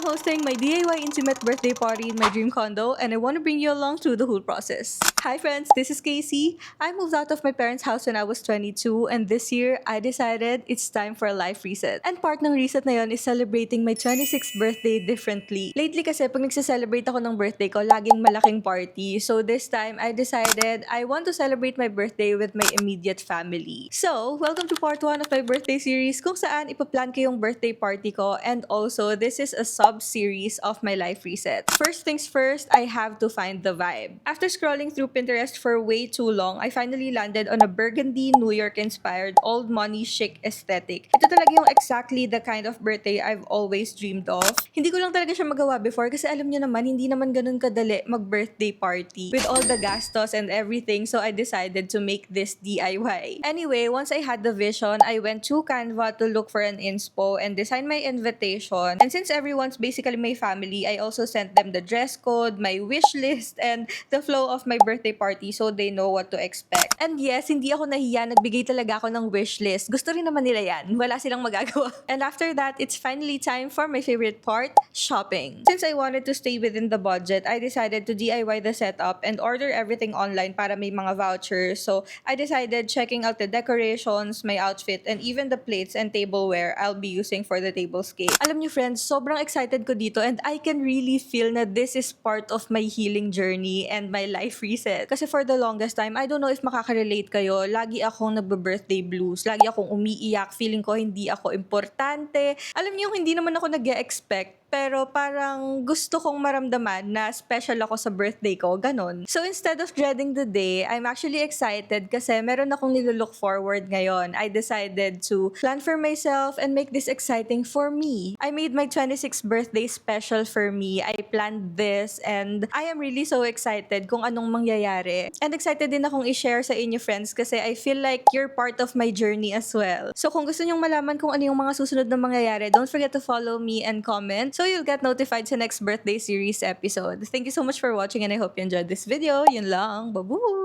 hosting my DIY intimate birthday party in my dream condo, and I want to bring you along through the whole process. Hi friends, this is Casey. I moved out of my parents' house when I was 22, and this year, I decided it's time for a life reset. And part ng reset na yon is celebrating my 26th birthday differently. Lately kasi, pag nagse-celebrate ako ng birthday ko, laging malaking party. So this time, I decided I want to celebrate my birthday with my immediate family. So, welcome to part 1 of my birthday series kung saan ipaplan ko yung birthday party ko, and also, this is a sub-series of my life reset. First things first, I have to find the vibe. After scrolling through Pinterest for way too long, I finally landed on a burgundy, New York-inspired, old money chic aesthetic. Ito talaga yung exactly the kind of birthday I've always dreamed of. Hindi ko lang talaga siya magawa before kasi alam niyo naman, hindi naman ganun kadali mag-birthday party with all the gastos and everything, so I decided to make this DIY. Anyway, once I had the vision, I went to Canva to look for an inspo and design my invitation. And since everyone's basically my family, I also sent them the dress code, my wish list, and the flow of my birthday party so they know what to expect. And yes, hindi ako nahiya, nagbigay talaga ako ng wish list. Gusto rin naman nila yan. Wala silang magagawa. And after that, it's finally time for my favorite part, shopping. Since I wanted to stay within the budget, I decided to DIY the setup and order everything online para may mga vouchers. So, I decided checking out the decorations, my outfit, and even the plates and tableware I'll be using for the tablescape. Alam niyo friends, sobrang excited ko dito and I can really feel na this is part of my healing journey and my life reset. Kasi for the longest time, I don't know if makaka-relate kayo, lagi akong nagbe-birthday blues, lagi akong umiiyak, feeling ko hindi ako importante. Alam niyo, hindi naman ako nag-expect, pero parang gusto kong maramdaman na special ako sa birthday ko, ganon. So instead of dreading the day, I'm actually excited kasi meron akong nilook forward ngayon. I decided to plan for myself and make this exciting for me. I made my 26th birthday special for me. I planned this and I am really so excited kung anong mangyayari. And excited din akong i-share sa inyo friends kasi I feel like you're part of my journey as well. So kung gusto nyong malaman kung ano yung mga susunod na mangyayari, don't forget to follow me and comment so you'll get notified sa next birthday series episode. Thank you so much for watching and I hope you enjoyed this video. Yun lang. Babu!